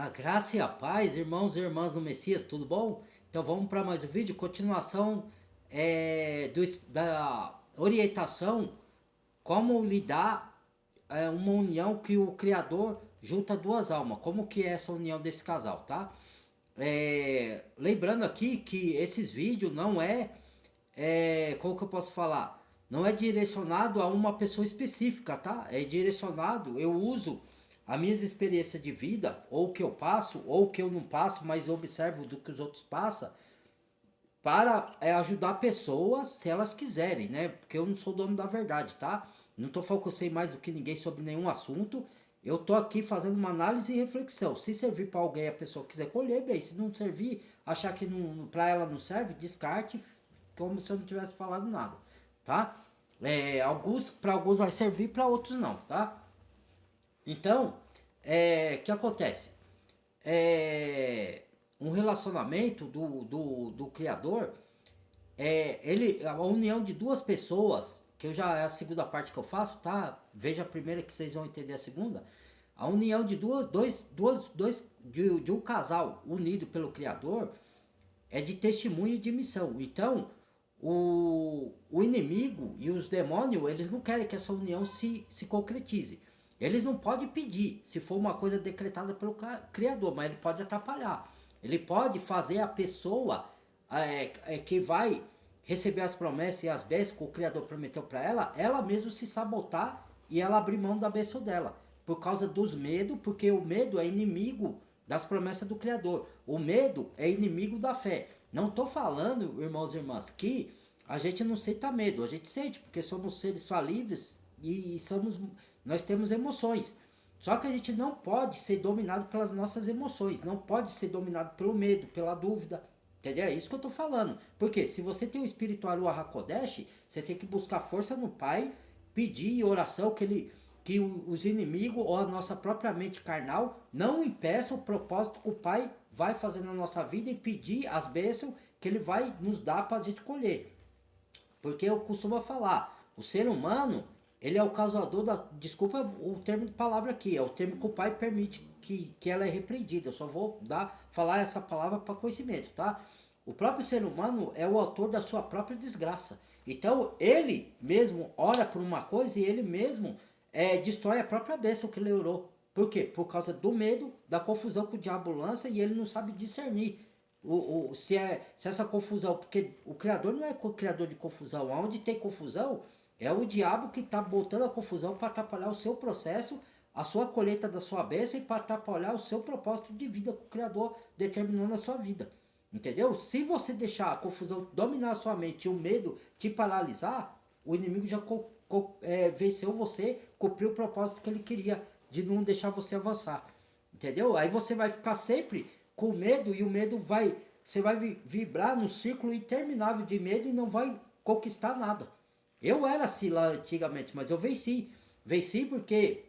A graça e a paz, irmãos e irmãs do Messias, tudo bom? Então vamos para mais um vídeo, continuação da orientação, como lidar uma união que o Criador junta duas almas, como que é essa união desse casal, tá? Lembrando aqui que esses vídeos não como que eu posso falar? Não é direcionado a uma pessoa específica, tá? É direcionado, eu uso as minhas experiências de vida, ou o que eu passo, ou o que eu não passo, mas eu observo do que os outros passam, para ajudar pessoas se elas quiserem, né? Porque eu não sou dono da verdade, tá? Não tô falando que eu sei mais do que ninguém sobre nenhum assunto. Eu tô aqui fazendo uma análise e reflexão. Se servir para alguém, a pessoa quiser colher, bem. Se não servir, achar que não, para ela não serve, descarte, como se eu não tivesse falado nada, tá? Para alguns vai servir, para outros não, tá? Então, o que acontece? Um relacionamento do criador, a união de duas pessoas, que eu já é a segunda parte que eu faço, tá? Veja a primeira que vocês vão entender a segunda. A união de de um casal unido pelo Criador é de testemunho e de missão. Então, o inimigo e os demônios, eles não querem que essa união se concretize. Eles não podem pedir, se for uma coisa decretada pelo Criador, mas ele pode atrapalhar. Ele pode fazer a pessoa que vai receber as promessas e as bênçãos que o Criador prometeu para ela mesma se sabotar e ela abrir mão da bênção dela. Por causa dos medos, porque o medo é inimigo das promessas do Criador. O medo é inimigo da fé. Não estou falando, irmãos e irmãs, que a gente não senta medo. A gente sente, porque somos seres falíveis e nós temos emoções. Só que a gente não pode ser dominado pelas nossas emoções. Não pode ser dominado pelo medo, pela dúvida. Entendeu? É isso que eu estou falando. Porque se você tem o espiritual o Hakodesh, você tem que buscar força no Pai, pedir oração que os inimigos ou a nossa própria mente carnal não impeçam o propósito que o Pai vai fazer na nossa vida e pedir as bênçãos que Ele vai nos dar para a gente colher. Porque eu costumo falar, o ser humano, ele é o causador da... Desculpa o termo de palavra aqui, é o termo que o Pai permite que ela é repreendida. Eu só vou falar essa palavra para conhecimento, tá? O próprio ser humano é o autor da sua própria desgraça. Então, ele mesmo ora por uma coisa e ele mesmo destrói a própria bênção que ele orou. Por quê? Por causa do medo, da confusão que o diabo lança e ele não sabe discernir se essa confusão, porque o criador não é o criador de confusão, onde tem confusão é o diabo que está botando a confusão para atrapalhar o seu processo, a sua colheita da sua bênção e para atrapalhar o seu propósito de vida que o criador determinou na sua vida. Entendeu? Se você deixar a confusão dominar a sua mente e o medo te paralisar, o inimigo já venceu você, cumpriu o propósito que ele queria de não deixar você avançar. Entendeu? Aí você vai ficar sempre com medo e o medo vai... Você vai vibrar no círculo interminável de medo e não vai conquistar nada. Eu era assim lá antigamente, mas eu venci. Venci porque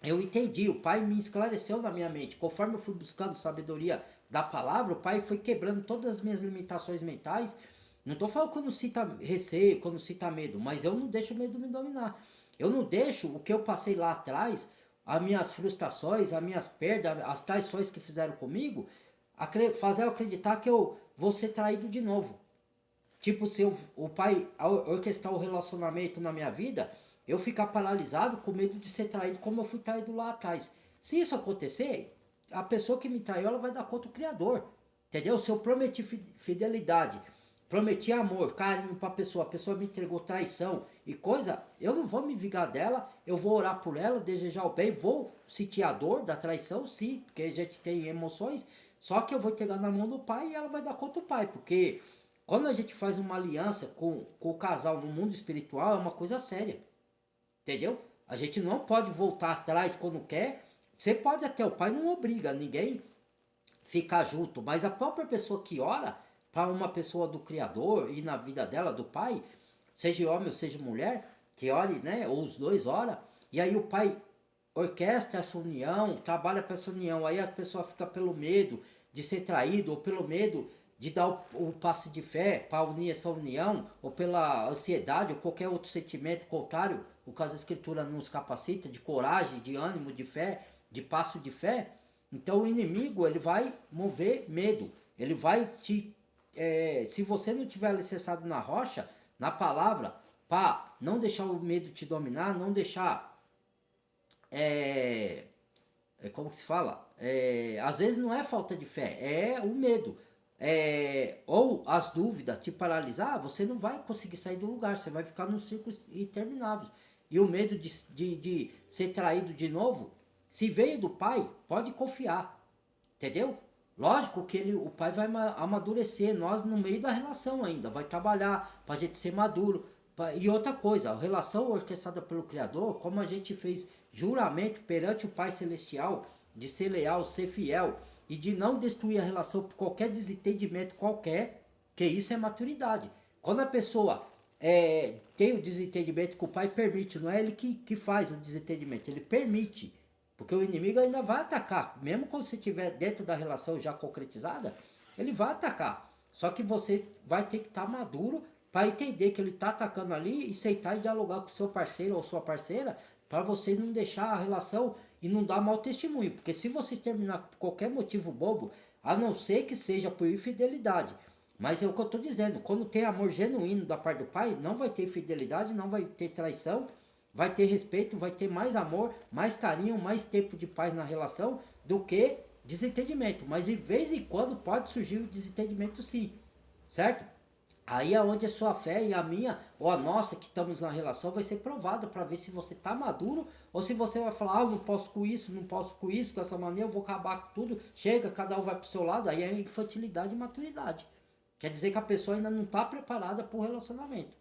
eu entendi, o Pai me esclareceu na minha mente. Conforme eu fui buscando sabedoria da palavra, o Pai foi quebrando todas as minhas limitações mentais. Não estou falando que eu não sinta receio, que eu não sinta medo, mas eu não deixo o medo me dominar. Eu não deixo o que eu passei lá atrás, as minhas frustrações, as minhas perdas, as traições que fizeram comigo, fazer eu acreditar que eu vou ser traído de novo. Tipo, se o pai orquestrar o relacionamento na minha vida, eu ficar paralisado com medo de ser traído como eu fui traído lá atrás. Se isso acontecer, a pessoa que me traiu, ela vai dar conta do Criador. Entendeu? Se eu prometi fidelidade, prometi amor, carinho pra pessoa, a pessoa me entregou traição e coisa, eu não vou me vingar dela, eu vou orar por ela, desejar o bem, vou sentir a dor da traição, sim, porque a gente tem emoções, só que eu vou pegar na mão do pai e ela vai dar conta do pai, porque quando a gente faz uma aliança com o casal no mundo espiritual, é uma coisa séria. Entendeu? A gente não pode voltar atrás quando quer. Você pode até, o pai não obriga ninguém ficar junto, mas a própria pessoa que ora para uma pessoa do Criador e na vida dela, do pai, seja homem ou seja mulher, que ore, né? Ou os dois ora, e aí o pai orquestra essa união, trabalha para essa união, aí a pessoa fica pelo medo de ser traído, ou pelo medo de dar o passe de fé para unir essa união, ou pela ansiedade, ou qualquer outro sentimento contrário, o que a escritura nos capacita, de coragem, de ânimo, de fé, de passo de fé, Então o inimigo, ele vai mover medo. Ele vai te... se você não tiver alicerçado na rocha, na palavra, para não deixar o medo te dominar, não deixar... como que se fala? Às vezes não é falta de fé, é o medo. Ou as dúvidas te paralisar, você não vai conseguir sair do lugar, você vai ficar num círculo interminável. E o medo de ser traído de novo, se veio do pai, pode confiar, entendeu? Lógico que o pai vai amadurecer, nós no meio da relação ainda, vai trabalhar para a gente ser maduro. E outra coisa, a relação orquestrada pelo Criador, como a gente fez juramento perante o Pai Celestial, de ser leal, ser fiel, e de não destruir a relação por qualquer desentendimento qualquer, que isso é maturidade. Quando a pessoa tem o desentendimento que o pai permite, não é ele que faz o desentendimento, ele permite. Porque o inimigo ainda vai atacar, mesmo quando você estiver dentro da relação já concretizada, ele vai atacar. Só que você vai ter que estar maduro para entender que ele está atacando ali e aceitar e dialogar com o seu parceiro ou sua parceira para você não deixar a relação e não dar mau testemunho. Porque se você terminar por qualquer motivo bobo, a não ser que seja por infidelidade, mas é o que eu estou dizendo, quando tem amor genuíno da parte do pai, não vai ter infidelidade, não vai ter traição, vai ter respeito, vai ter mais amor, mais carinho, mais tempo de paz na relação do que desentendimento. Mas de vez em quando pode surgir o desentendimento sim, certo? Aí é onde a sua fé e a minha, ou a nossa que estamos na relação, vai ser provada para ver se você está maduro ou se você vai falar, eu não posso com isso, não posso com isso, com essa maneira eu vou acabar com tudo. Chega, cada um vai para o seu lado, aí é infantilidade e maturidade. Quer dizer que a pessoa ainda não está preparada para o relacionamento.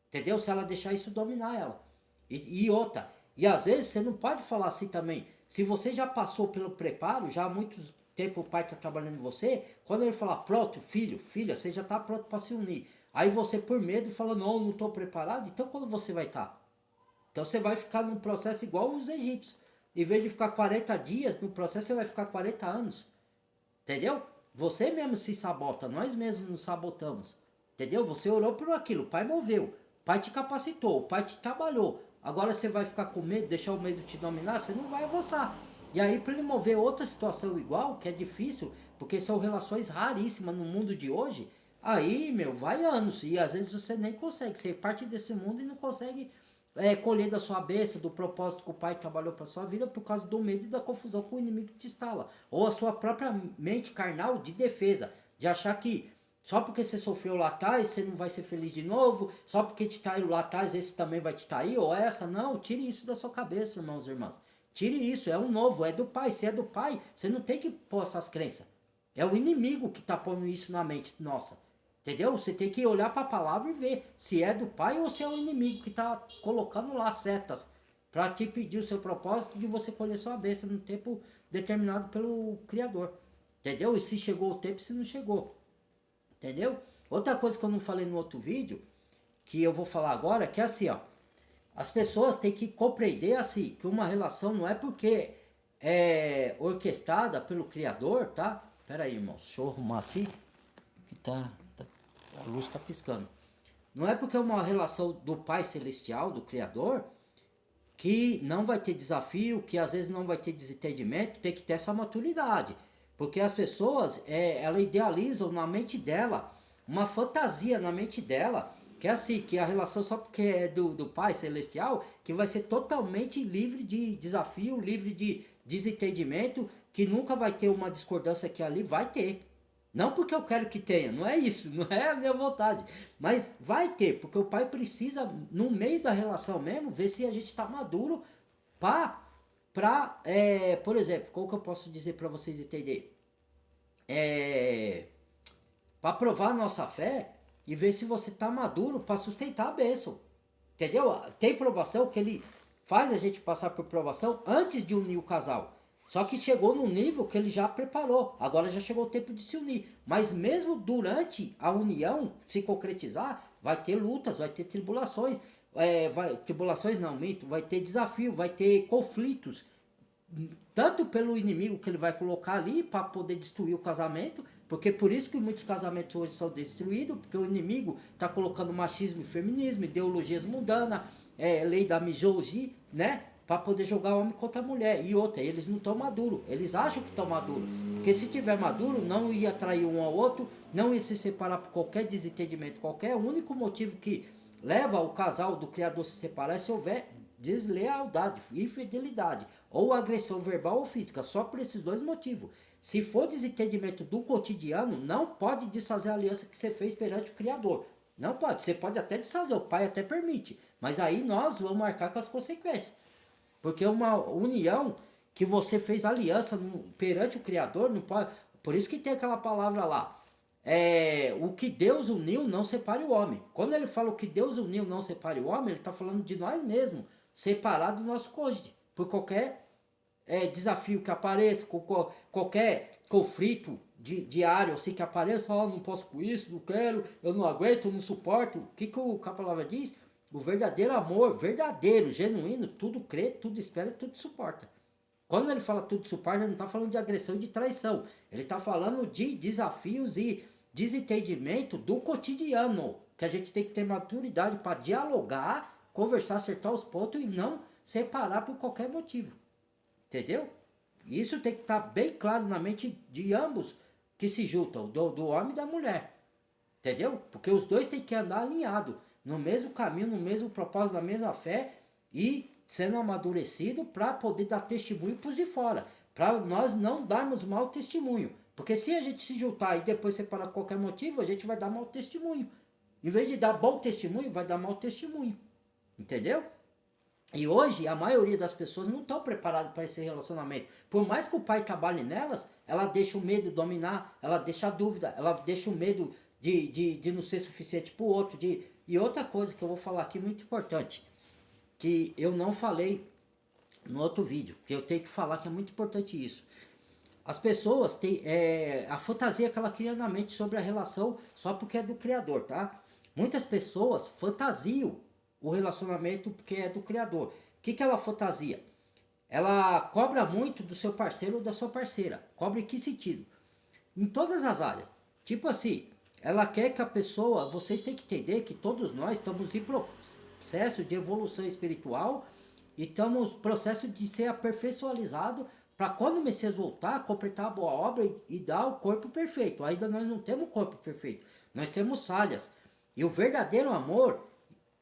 Entendeu? Se ela deixar isso dominar ela. E outra, e às vezes você não pode falar assim também. Se você já passou pelo preparo, já há muito tempo o pai está trabalhando em você, quando ele falar, pronto, filho, filha, você já está pronto para se unir. Aí você, por medo, fala, não estou preparado. Então quando você vai estar? Então você vai ficar num processo igual os egípcios. Em vez de ficar 40 dias, no processo você vai ficar 40 anos. Entendeu? Você mesmo se sabota, nós mesmos nos sabotamos. Entendeu? Você orou por aquilo, o pai moveu, o pai te capacitou, o pai te trabalhou. Agora você vai ficar com medo, deixar o medo te dominar, você não vai avançar. E aí para ele mover outra situação igual, que é difícil, porque são relações raríssimas no mundo de hoje, aí, meu, vai anos. E às vezes você nem consegue ser parte desse mundo e não consegue colher da sua bênção, do propósito que o pai trabalhou para sua vida por causa do medo e da confusão que o inimigo te instala. Ou a sua própria mente carnal de defesa, de achar que só porque você sofreu lá atrás, você não vai ser feliz de novo, só porque te traiu lá atrás, esse também vai te trair, ou essa. Não, tire isso da sua cabeça, irmãos e irmãs. Tire isso, é um novo, é do pai. Se é do pai, você não tem que pôr essas crenças. É o inimigo que está pondo isso na mente nossa. Entendeu? Você tem que olhar para a palavra e ver se é do pai ou se é o inimigo que está colocando lá setas para te pedir o seu propósito de você colher sua bênção no tempo determinado pelo Criador. Entendeu? E se chegou o tempo, se não chegou. Entendeu? Outra coisa que eu não falei no outro vídeo, que eu vou falar agora, que é assim, ó. As pessoas têm que compreender assim, que uma relação não é porque é orquestrada pelo Criador, tá? Pera aí, irmão, deixa eu arrumar aqui, que a luz tá piscando. Não é porque é uma relação do Pai Celestial, do Criador, que não vai ter desafio, que às vezes não vai ter desentendimento, tem que ter essa maturidade. Porque as pessoas, elas idealizam na mente dela, uma fantasia na mente dela, que é assim, que a relação só porque é do Pai Celestial, que vai ser totalmente livre de desafio, livre de desentendimento, que nunca vai ter uma discordância que ali vai ter. Não porque eu quero que tenha, não é isso, não é a minha vontade. Mas vai ter, porque o pai precisa, no meio da relação mesmo, ver se a gente está maduro por exemplo, como que eu posso dizer para vocês entenderem? Para provar a nossa fé e ver se você está maduro para sustentar a bênção. Entendeu? Tem provação que ele faz a gente passar por provação antes de unir o casal. Só que chegou num nível que ele já preparou. Agora já chegou o tempo de se unir. Mas mesmo durante a união se concretizar, vai ter lutas, vai ter tribulações. Tribulações não, minto. Vai ter desafio, vai ter conflitos. Tanto pelo inimigo que ele vai colocar ali para poder destruir o casamento. Porque por isso que muitos casamentos hoje são destruídos. Porque o inimigo está colocando machismo e feminismo, ideologias mundanas, lei da misoginia, né? para poder jogar homem contra mulher. E outra, eles não estão maduros, eles acham que estão maduros. Porque se tiver maduro, não ia trair um ao outro, não ia se separar por qualquer desentendimento qualquer. O único motivo que leva o casal do criador a se separar é se houver deslealdade, infidelidade, ou agressão verbal ou física, só por esses dois motivos. Se for desentendimento do cotidiano, não pode desfazer a aliança que você fez perante o Criador. Não pode, você pode até desfazer, o pai até permite, mas aí nós vamos marcar com as consequências. Porque uma união que você fez aliança perante o Criador, não pode. Por isso que tem aquela palavra lá. O que Deus uniu, não separe o homem. Quando ele fala o que Deus uniu, não separe o homem, ele está falando de nós mesmos, separar do nosso cônjuge. Por qualquer desafio que apareça, qualquer conflito diário assim que apareça, não posso com isso, não quero, eu não aguento, eu não suporto. O que a palavra diz? O verdadeiro amor, verdadeiro, genuíno, tudo crê, tudo espera, tudo suporta. Quando ele fala tudo suporta, ele não está falando de agressão e de traição. Ele está falando de desafios e desentendimento do cotidiano. Que a gente tem que ter maturidade para dialogar, conversar, acertar os pontos e não separar por qualquer motivo. Entendeu? Isso tem que estar bem claro na mente de ambos que se juntam, do homem e da mulher. Entendeu? Porque os dois têm que andar alinhados, no mesmo caminho, no mesmo propósito, na mesma fé e sendo amadurecido para poder dar testemunho para os de fora. Para nós não darmos mau testemunho. Porque se a gente se juntar e depois separar por qualquer motivo, a gente vai dar mau testemunho. Em vez de dar bom testemunho, vai dar mau testemunho. Entendeu? E hoje a maioria das pessoas não estão preparadas para esse relacionamento. Por mais que o pai trabalhe nelas, ela deixa o medo dominar, ela deixa a dúvida, ela deixa o medo de não ser suficiente para o outro. E outra coisa que eu vou falar aqui muito importante, que eu não falei no outro vídeo, que eu tenho que falar que é muito importante isso. As pessoas têm a fantasia que ela cria na mente sobre a relação só porque é do Criador, tá? Muitas pessoas fantasiam o relacionamento porque é do Criador. O que ela fantasia? Ela cobra muito do seu parceiro ou da sua parceira. Cobra em que sentido? Em todas as áreas. Tipo assim, ela quer que a pessoa, vocês têm que entender que todos nós estamos em processo de evolução espiritual e estamos em processo de ser aperfeiçoado para quando o Messias voltar, completar a boa obra e dar o corpo perfeito. Ainda nós não temos o corpo perfeito, nós temos falhas. E o verdadeiro amor,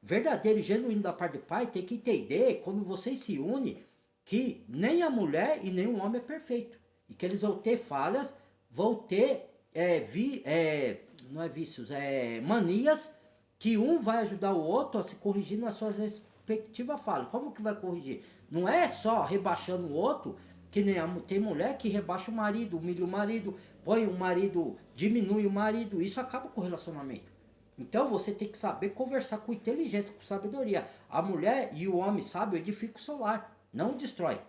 verdadeiro e genuíno da parte do Pai, tem que entender, quando vocês se unem, que nem a mulher e nem o homem é perfeito. E que eles vão ter falhas, vão ter não é vícios, manias, que um vai ajudar o outro a se corrigir nas suas respectivas falhas. Como que vai corrigir? Não é só rebaixando o outro, que nem tem mulher que rebaixa o marido, humilha o marido, põe o marido, diminui o marido, isso acaba com o relacionamento. Então você tem que saber conversar com inteligência, com sabedoria. A mulher e o homem sábio edificam o seu lar, não o destrói.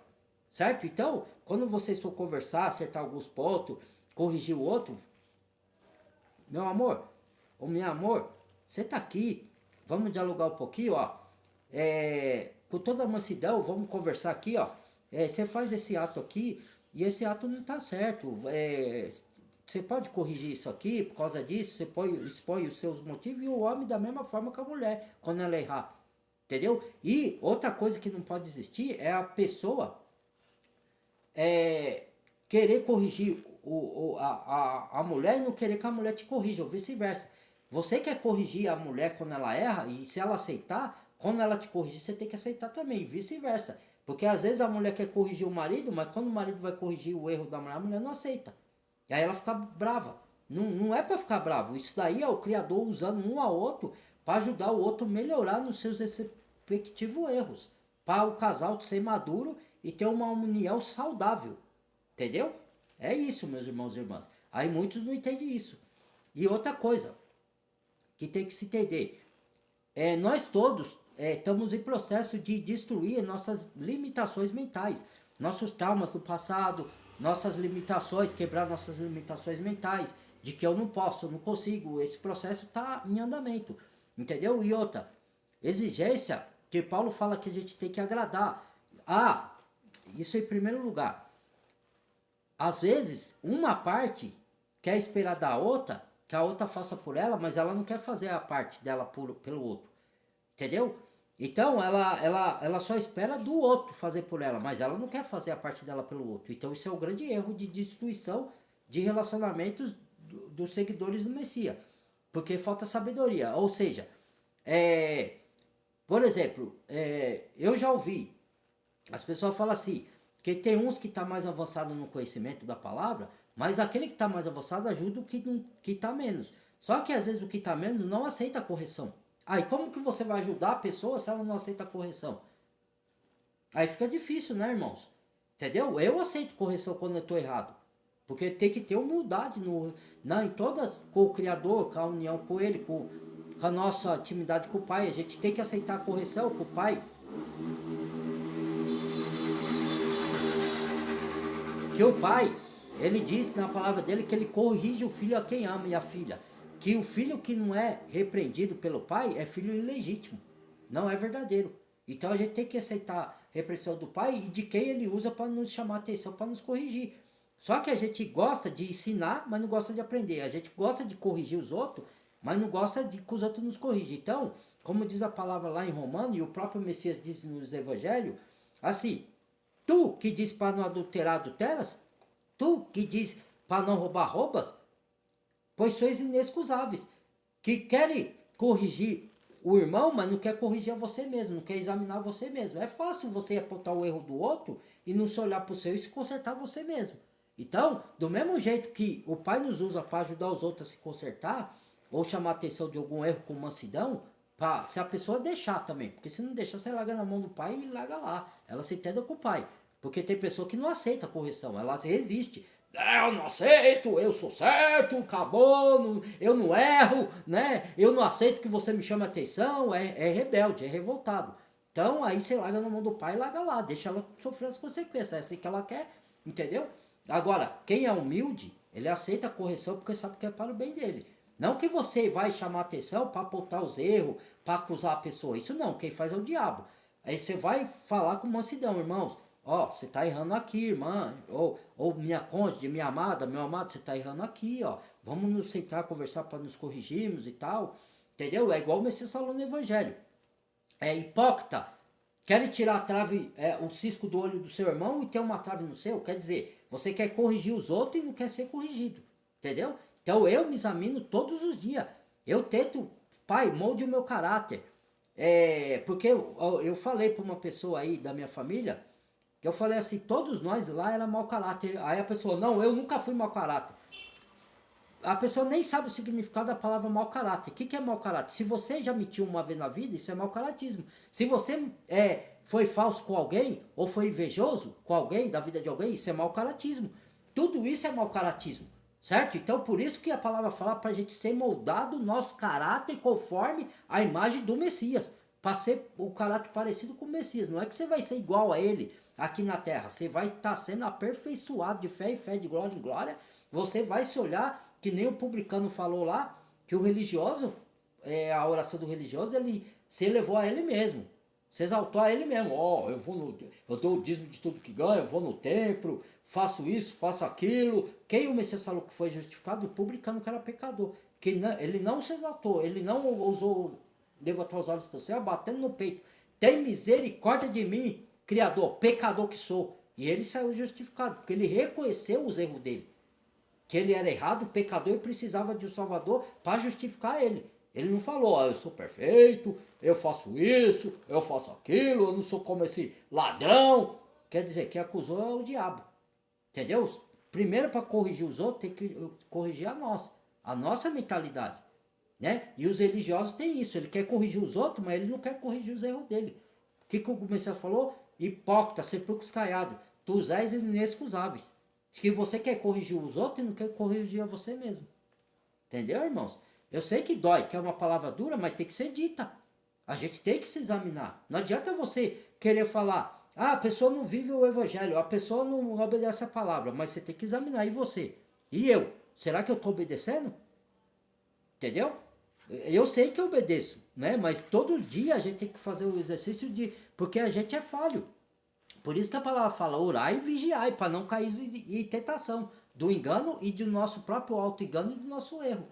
Certo? Então, quando vocês for conversar, acertar alguns pontos, corrigir o outro, meu amor, ou minha amor, você tá aqui, vamos dialogar um pouquinho, ó. Com toda a mansidão, vamos conversar aqui, ó. Você faz esse ato aqui e esse ato não tá certo. Você pode corrigir isso aqui por causa disso, você expõe os seus motivos e o homem da mesma forma que a mulher, quando ela errar. Entendeu? E outra coisa que não pode existir é a pessoa querer corrigir a mulher e não querer que a mulher te corrija, ou vice-versa. Você quer corrigir a mulher quando ela erra e se ela aceitar, quando ela te corrigir, você tem que aceitar também, e vice-versa. Porque às vezes a mulher quer corrigir o marido, mas quando o marido vai corrigir o erro da mulher, a mulher não aceita. E aí ela fica brava. Não é para ficar bravo. Isso daí é o Criador usando um ao outro para ajudar o outro a melhorar nos seus respectivos erros. Para o casal ser maduro e ter uma união saudável. Entendeu? É isso, meus irmãos e irmãs. Aí muitos não entendem isso. E outra coisa que tem que se entender. Nós todos estamos em processo de destruir nossas limitações mentais. Nossos traumas do passado, nossas limitações, quebrar nossas limitações mentais, de que eu não posso, eu não consigo, esse processo está em andamento, entendeu? E outra, exigência, que Paulo fala que a gente tem que agradar. Isso em primeiro lugar. Às vezes, uma parte quer esperar da outra, que a outra faça por ela, mas ela não quer fazer a parte dela pelo outro, entendeu? Então, ela só espera do outro fazer por ela, mas ela não quer fazer a parte dela pelo outro. Então, isso é o grande erro de destruição de relacionamentos dos seguidores do Messias. Porque falta sabedoria. Ou seja, é, por exemplo, eu já ouvi as pessoas falam assim, que tem uns que tá mais avançado no conhecimento da palavra, mas aquele que tá mais avançado ajuda o que tá menos. Só que às vezes o que tá menos não aceita a correção. Aí como que você vai ajudar a pessoa se ela não aceita a correção? Aí fica difícil, né, irmãos? Entendeu? Eu aceito correção quando eu tô errado. Porque tem que ter humildade em todas, com o Criador, com a união com Ele, com a nossa intimidade com o Pai. A gente tem que aceitar a correção com o Pai. Que o pai, ele diz na palavra dele que ele corrige o filho a quem ama e a filha. Que o filho que não é repreendido pelo pai é filho ilegítimo, não é verdadeiro. Então a gente tem que aceitar a repreensão do pai e de quem ele usa para nos chamar a atenção, para nos corrigir. Só que a gente gosta de ensinar, mas não gosta de aprender. A gente gosta de corrigir os outros, mas não gosta de que os outros nos corrigam. Então, como diz a palavra lá em Romano, e o próprio Messias diz nos Evangelhos, assim, tu que diz para não adulterar, adulteras? Tu que diz para não roubar, roubas? Pois sois inexcusáveis. Que querem corrigir o irmão, mas não quer corrigir a você mesmo, não quer examinar você mesmo. É fácil você apontar o erro do outro e não se olhar para o seu e se consertar você mesmo. Então, do mesmo jeito que o Pai nos usa para ajudar os outros a se consertar, ou chamar a atenção de algum erro com mansidão, se a pessoa deixar também, porque se não deixar, você larga na mão do pai e larga lá. Ela se entenda com o pai. Porque tem pessoa que não aceita a correção, ela resiste. Eu não aceito, eu sou certo, acabou, eu não erro, né? Eu não aceito que você me chame a atenção, é rebelde, é revoltado. Então aí você larga na mão do pai e larga lá, deixa ela sofrer as consequências, é assim que ela quer, entendeu? Agora, quem é humilde, ele aceita a correção porque sabe que é para o bem dele. Não que você vai chamar atenção para apontar os erros, para acusar a pessoa. Isso não, quem faz é o diabo. Aí você vai falar com mansidão, irmãos. Ó, você tá errando aqui, irmã. Ou minha cônjuge, minha amada, meu amado, você tá errando aqui, ó. Vamos nos sentar, conversar para nos corrigirmos e tal. Entendeu? É igual o Messias falou no Evangelho. É hipócrita. Quer tirar a trave, o cisco do olho do seu irmão e ter uma trave no seu? Quer dizer, você quer corrigir os outros e não quer ser corrigido. Entendeu? Então eu me examino todos os dias. Eu tento, pai, molde o meu caráter. Porque eu falei para uma pessoa aí da minha família, que eu falei assim, todos nós lá era mau caráter. Aí a pessoa, não, eu nunca fui mau caráter. A pessoa nem sabe o significado da palavra mau caráter. O que é mau caráter? Se você já mentiu uma vez na vida, isso é mau caratismo. Se você foi falso com alguém, ou foi invejoso com alguém, da vida de alguém, isso é mau caratismo. Tudo isso é mau caratismo. Certo? Então por isso que a palavra fala para a gente ser moldado o nosso caráter conforme a imagem do Messias. Para ser o caráter parecido com o Messias. Não é que você vai ser igual a ele aqui na terra. Você vai estar sendo aperfeiçoado de fé em fé, de glória em glória. Você vai se olhar, que nem o publicano falou lá, que o religioso, a oração do religioso, ele se elevou a ele mesmo. Se exaltou a ele mesmo. Ó, eu dou o dízimo de tudo que ganho, eu vou no templo, faço isso, faço aquilo. Quem o Messias falou que foi justificado? O publicano que era pecador. Ele não se exaltou, ele não ousou levantar os olhos para o céu, batendo no peito. Tem misericórdia de mim, Criador, pecador que sou. E ele saiu justificado, porque ele reconheceu os erros dele. Que ele era errado, pecador, e precisava de um Salvador para justificar ele. Ele não falou, eu sou perfeito, eu faço isso, eu faço aquilo, eu não sou como esse ladrão. Quer dizer, quem acusou é o diabo. Entendeu? Primeiro, para corrigir os outros, tem que corrigir a nossa mentalidade. Né? E os religiosos têm isso, ele quer corrigir os outros, mas ele não quer corrigir os erros dele. O que o Messias falou? Hipócrita, sepulcros caiados, tu és inexcusáveis. Que você quer corrigir os outros e não quer corrigir a você mesmo. Entendeu, irmãos? Eu sei que dói, que é uma palavra dura, mas tem que ser dita. A gente tem que se examinar. Não adianta você querer falar, a pessoa não vive o evangelho, a pessoa não obedece a palavra, mas você tem que examinar. E você? E eu? Será que eu estou obedecendo? Entendeu? Eu sei que eu obedeço, né? Mas todo dia a gente tem que fazer o exercício porque a gente é falho. Por isso que a palavra fala, orai e vigiai, para não cair em tentação do engano e do nosso próprio auto-engano e do nosso erro.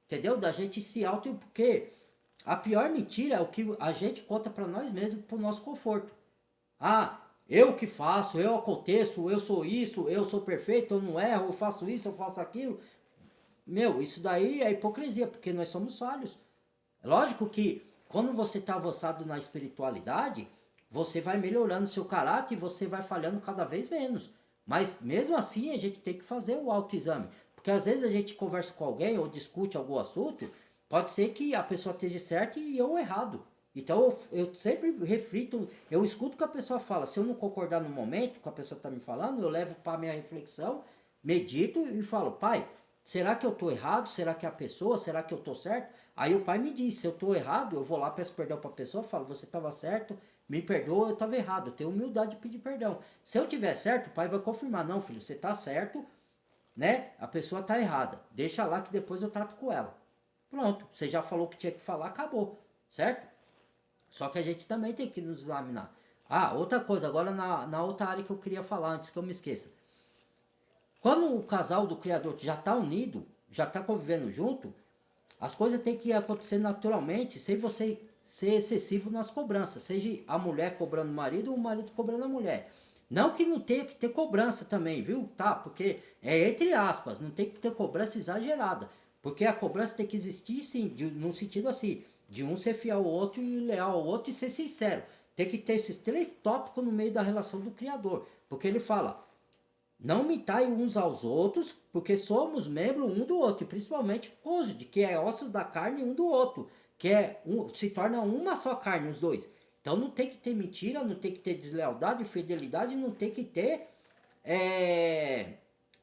Entendeu? Da gente se auto... Porque A pior mentira é o que a gente conta para nós mesmos, para o nosso conforto. Ah, eu que faço, eu aconteço, eu sou isso, eu sou perfeito, eu não erro, eu faço isso, eu faço aquilo. Meu, isso daí é hipocrisia, porque nós somos falhos. Lógico que quando você está avançado na espiritualidade, você vai melhorando seu caráter e você vai falhando cada vez menos. Mas mesmo assim a gente tem que fazer o autoexame. Porque às vezes a gente conversa com alguém ou discute algum assunto, pode ser que a pessoa esteja certa e eu errado. Então eu sempre reflito, eu escuto o que a pessoa fala. Se eu não concordar no momento com a pessoa está me falando, eu levo para a minha reflexão, medito e falo, pai, será que eu estou errado? Será que é a pessoa? Será que eu estou certo? Aí o pai me diz, se eu estou errado, eu vou lá, peço perdão para a pessoa, falo, você estava certo, me perdoa, eu estava errado, eu tenho humildade de pedir perdão. Se eu tiver certo, o pai vai confirmar, não filho, você está certo, né? A pessoa está errada, deixa lá que depois eu trato com ela. Pronto, você já falou o que tinha que falar, acabou, certo? Só que a gente também tem que nos examinar. Ah, outra coisa, agora na outra área que eu queria falar, antes que eu me esqueça. Quando o casal do Criador já está unido, já está convivendo junto, as coisas têm que acontecer naturalmente, sem você ser excessivo nas cobranças. Seja a mulher cobrando o marido ou o marido cobrando a mulher. Não que não tenha que ter cobrança também, viu? Tá, porque é entre aspas, não tem que ter cobrança exagerada. Porque a cobrança tem que existir sim, num sentido assim, de um ser fiel ao outro e leal ao outro e ser sincero. Tem que ter esses três tópicos no meio da relação do Criador. Porque ele fala, não mintai uns aos outros, porque somos membros um do outro, e principalmente cônjuge, que é ossos da carne um do outro, que se torna uma só carne os dois. Então não tem que ter mentira, não tem que ter deslealdade, fidelidade, não tem que ter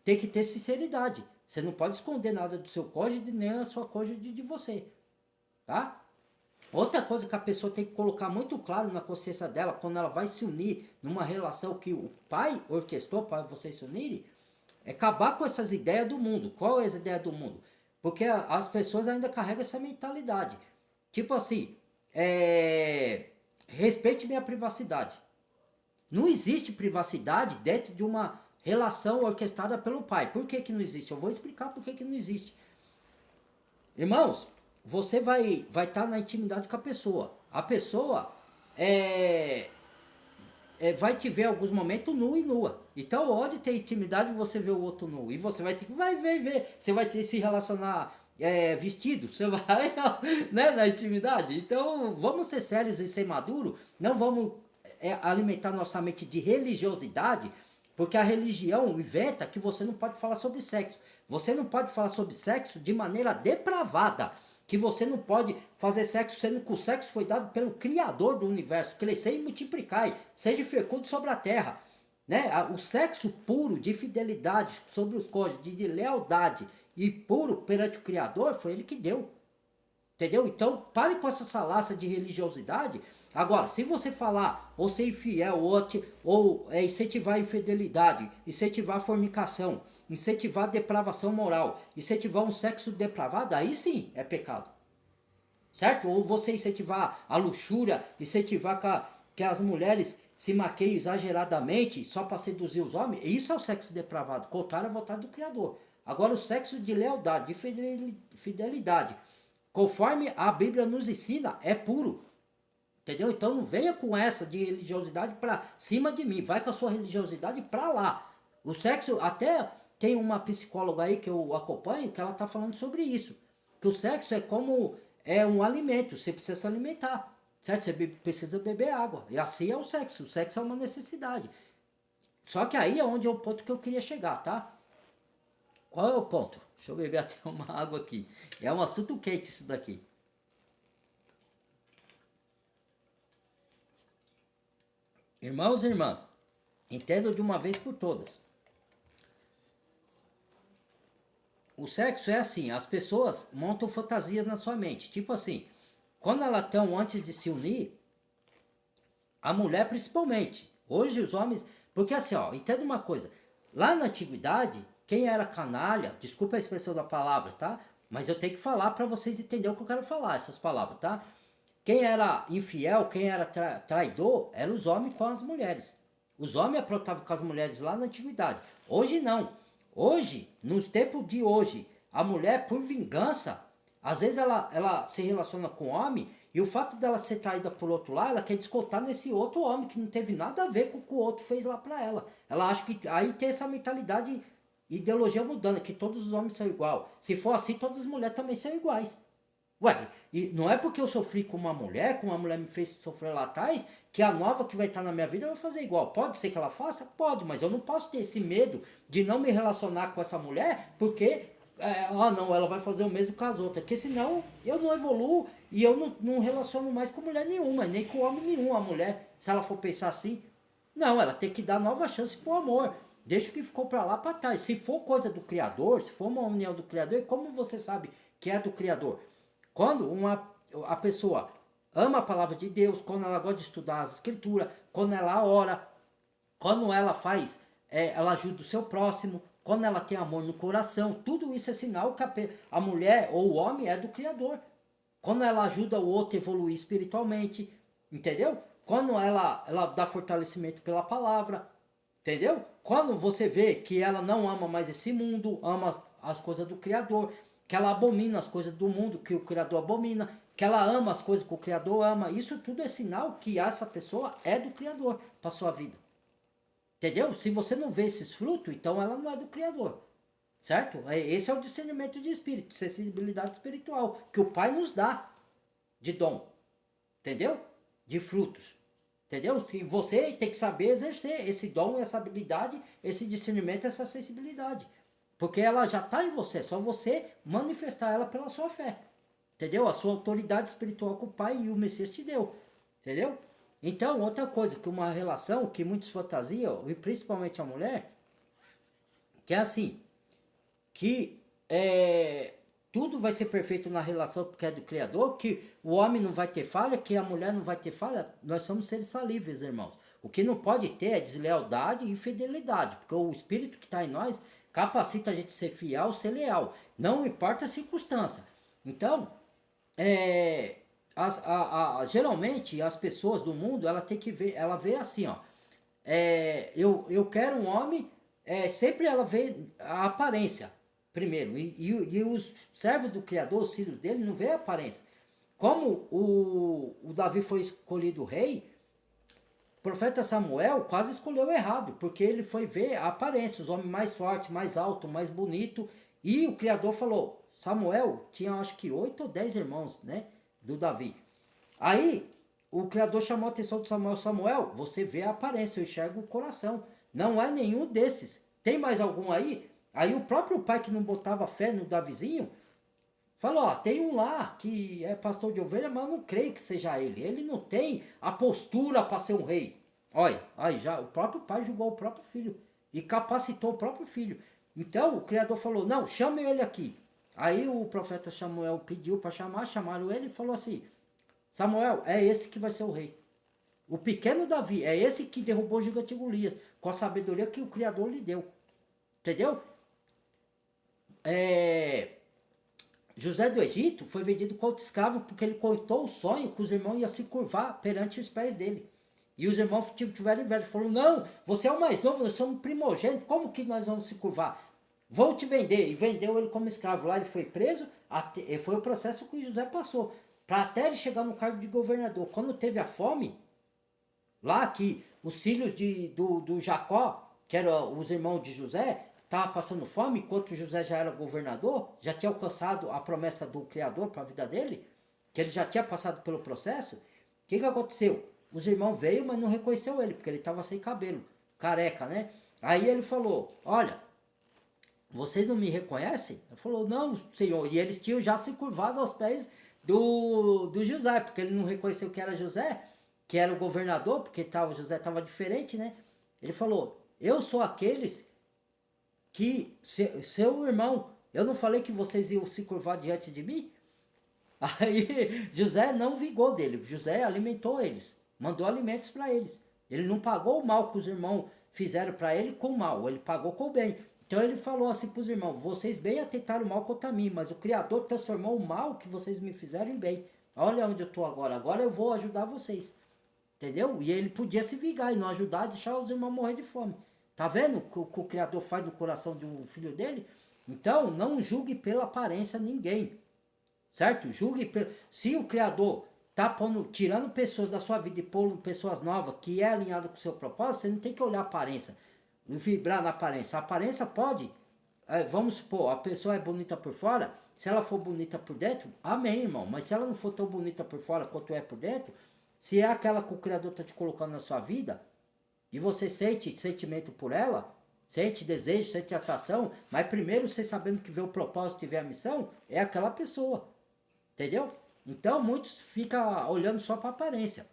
tem que ter sinceridade. Você não pode esconder nada do seu cônjuge nem a sua cônjuge de você, tá? Outra coisa que a pessoa tem que colocar muito claro na consciência dela, quando ela vai se unir numa relação que o pai orquestrou para vocês se unirem, é acabar com essas ideias do mundo. Qual é essa ideia do mundo? Porque as pessoas ainda carregam essa mentalidade. Tipo assim, respeite minha privacidade. Não existe privacidade dentro de uma relação orquestrada pelo pai. Por que não existe? Eu vou explicar por que não existe. Irmãos, você vai estar na intimidade com a pessoa. A pessoa vai te ver em alguns momentos nu e nua. Então, pode ter intimidade e você ver o outro nu. E você vai ter que ver. Você vai ter que se relacionar vestido. Você vai né, na intimidade. Então, vamos ser sérios e ser maduros. Não vamos alimentar nossa mente de religiosidade. Porque a religião inventa que você não pode falar sobre sexo. Você não pode falar sobre sexo de maneira depravada. Que você não pode fazer sexo, sendo que o sexo foi dado pelo Criador do universo. Crescer e multiplicar, seja fecundo sobre a terra. Né? O sexo puro de fidelidade sobre os cônjuges, de lealdade e puro perante o Criador, foi ele que deu. Entendeu? Então, pare com essa salaça de religiosidade. Agora, se você falar ou ser infiel, ou incentivar a infidelidade, incentivar a fornicação, incentivar a depravação moral, incentivar um sexo depravado, aí sim é pecado. Certo? Ou você incentivar a luxúria, incentivar que as mulheres se maqueiam exageradamente só para seduzir os homens, isso é o sexo depravado, contrário à vontade do Criador. Agora, o sexo de lealdade, de fidelidade, conforme a Bíblia nos ensina, é puro. Entendeu? Então não venha com essa de religiosidade para cima de mim. Vai com a sua religiosidade para lá. O sexo, até tem uma psicóloga aí que eu acompanho, que ela está falando sobre isso. Que o sexo é como um alimento, você precisa se alimentar. Certo? Você precisa beber água. E assim é o sexo. O sexo é uma necessidade. Só que aí é onde é o ponto que eu queria chegar, tá? Qual é o ponto? Deixa eu beber até uma água aqui. É um assunto quente isso daqui. Irmãos e irmãs, entendam de uma vez por todas. O sexo é assim, as pessoas montam fantasias na sua mente. Tipo assim, quando elas estão antes de se unir, a mulher principalmente. Hoje os homens... Porque assim, ó, entenda uma coisa. Lá na antiguidade, quem era canalha, desculpa a expressão da palavra, tá? Mas eu tenho que falar para vocês entenderem o que eu quero falar, essas palavras, tá? Quem era infiel, quem era traidor, eram os homens com as mulheres. Os homens aprontavam com as mulheres lá na antiguidade. Hoje não. Hoje, nos tempos de hoje, a mulher, por vingança, Às vezes ela se relaciona com o homem e o fato dela ser traída por outro lá, ela quer descontar nesse outro homem que não teve nada a ver com o que o outro fez lá pra ela. Ela acha que aí tem essa mentalidade, ideologia mudando, que todos os homens são igual. Se for assim, todas as mulheres também são iguais. Ué, e não é porque eu sofri com uma mulher me fez sofrer lá atrás, que a nova que vai estar na minha vida vai fazer igual. Pode ser que ela faça? Pode, mas eu não posso ter esse medo de não me relacionar com essa mulher, porque, não, ela vai fazer o mesmo com as outras. Porque senão eu não evoluo e eu não relaciono mais com mulher nenhuma, nem com homem nenhum. A mulher, se ela for pensar assim, não, ela tem que dar nova chance pro amor. Deixa o que ficou pra lá pra trás. Se for coisa do Criador, se for uma união do Criador, e como você sabe que é do Criador? Quando a pessoa ama a palavra de Deus, quando ela gosta de estudar as escrituras, quando ela ora, quando ela faz, ela ajuda o seu próximo, quando ela tem amor no coração, tudo isso é sinal que a mulher ou o homem é do Criador. Quando ela ajuda o outro a evoluir espiritualmente, entendeu? Quando ela dá fortalecimento pela palavra, entendeu? Quando você vê que ela não ama mais esse mundo, ama as coisas do Criador, que ela abomina as coisas do mundo que o Criador abomina, que ela ama as coisas que o Criador ama, isso tudo é sinal que essa pessoa é do Criador para sua vida. Entendeu? Se você não vê esses frutos, então ela não é do Criador. Certo? Esse é o discernimento de espírito, sensibilidade espiritual, que o Pai nos dá de dom. Entendeu? De frutos. Entendeu? E você tem que saber exercer esse dom, essa habilidade, esse discernimento, essa sensibilidade. Porque ela já está em você, é só você manifestar ela pela sua fé. Entendeu? A sua autoridade espiritual que o Pai e o Messias te deu. Entendeu? Então, outra coisa, que uma relação que muitos fantasiam, e principalmente a mulher, que é assim, que tudo vai ser perfeito na relação porque é do Criador, que o homem não vai ter falha, que a mulher não vai ter falha. Nós somos seres falíveis, irmãos. O que não pode ter é deslealdade e infidelidade, porque o Espírito que está em nós capacita a gente a ser fiel, ser leal, não importa a circunstância. Então, geralmente as pessoas do mundo, ela tem que ver, ela vê assim, ó, eu quero um homem, sempre ela vê a aparência primeiro, e os servos do Criador, os filhos dele, não vê a aparência. Como o Davi foi escolhido rei, o profeta Samuel quase escolheu errado, porque ele foi ver a aparência, os homens mais fortes, mais altos, mais bonitos, e o Criador falou, Samuel tinha acho que 8 ou 10 irmãos, né, do Davi. Aí o Criador chamou a atenção de Samuel, Samuel, você vê a aparência, eu enxergo o coração, não é nenhum desses, tem mais algum aí? Aí o próprio pai que não botava fé no Davizinho, falou, ó, tem um lá que é pastor de ovelha, mas eu não creio que seja ele. Ele não tem a postura para ser um rei. Olha, aí já o próprio pai julgou o próprio filho e capacitou o próprio filho. Então o Criador falou, não, chame ele aqui. Aí o profeta Samuel pediu para chamar, chamaram ele e falou assim, Samuel, é esse que vai ser o rei. O pequeno Davi, é esse que derrubou o gigante Golias, com a sabedoria que o Criador lhe deu. Entendeu? José do Egito foi vendido como escravo porque ele contou o sonho que os irmãos iam se curvar perante os pés dele. E os irmãos tiveram inveja. Falaram, não, você é o mais novo, nós somos primogênitos, como que nós vamos se curvar? Vou te vender. E vendeu ele como escravo. Lá ele foi preso, foi o processo que José passou. Para até ele chegar no cargo de governador. Quando teve a fome, lá que os filhos do Jacó, que eram os irmãos de José, estava passando fome, enquanto José já era governador, já tinha alcançado a promessa do Criador para a vida dele, que ele já tinha passado pelo processo. O que aconteceu? Os irmãos veio, mas não reconheceu ele, porque ele estava sem cabelo, careca, né? Aí ele falou, olha, vocês não me reconhecem? Ele falou, não, senhor. E eles tinham já se curvado aos pés do José, porque ele não reconheceu que era José, que era o governador, porque José estava diferente, né? Ele falou, eu sou aqueles que, seu irmão, eu não falei que vocês iam se curvar diante de mim? Aí José não vingou dele, José alimentou eles, mandou alimentos para eles. Ele não pagou o mal que os irmãos fizeram para ele com o mal, ele pagou com o bem. Então ele falou assim para os irmãos, vocês bem atentaram o mal contra mim, mas o Criador transformou o mal que vocês me fizeram em bem. Olha onde eu estou agora eu vou ajudar vocês. Entendeu? E ele podia se vingar e não ajudar, deixar os irmãos morrer de fome. Tá vendo o que o Criador faz no coração do filho dele? Então, não julgue pela aparência ninguém. certo? Se o Criador tá tirando pessoas da sua vida e pondo pessoas novas que é alinhada com o seu propósito, você não tem que olhar a aparência, vibrar na aparência. A aparência pode, vamos supor, a pessoa é bonita por fora, se ela for bonita por dentro, amém, irmão. Mas se ela não for tão bonita por fora quanto é por dentro, se é aquela que o Criador tá te colocando na sua vida, e você sente sentimento por ela, sente desejo, sente atração, mas primeiro você sabendo que vê o propósito e vê a missão, é aquela pessoa. Entendeu? Então muitos ficam olhando só para a aparência.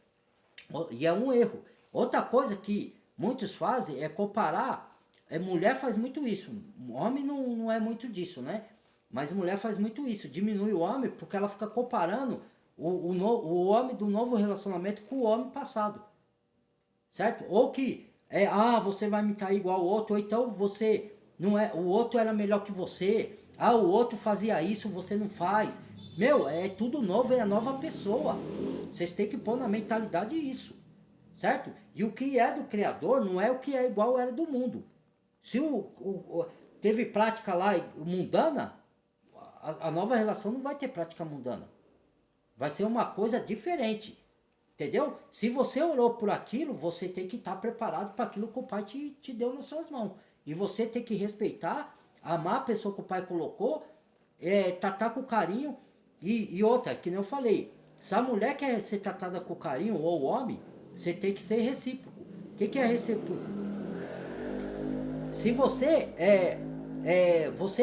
E é um erro. Outra coisa que muitos fazem é comparar. Mulher faz muito isso. Homem não é muito disso, né? Mas mulher faz muito isso. Diminui o homem porque ela fica comparando o homem do novo relacionamento com o homem passado. Certo? Ou que você vai me cair igual o outro, ou então você não é, o outro era melhor que você. O outro fazia isso, você não faz. Meu, é tudo novo, é a nova pessoa. Vocês têm que pôr na mentalidade isso, certo? E o que é do Criador não é o que é igual era do mundo. Se teve prática lá mundana, a nova relação não vai ter prática mundana. Vai ser uma coisa diferente. Entendeu? Se você orou por aquilo, você tem que estar preparado para aquilo que o Pai te deu nas suas mãos. E você tem que respeitar, amar a pessoa que o Pai colocou, tratar com carinho. E outra, que nem eu falei, se a mulher quer ser tratada com carinho, ou o homem, você tem que ser recíproco. O que é recíproco? Se você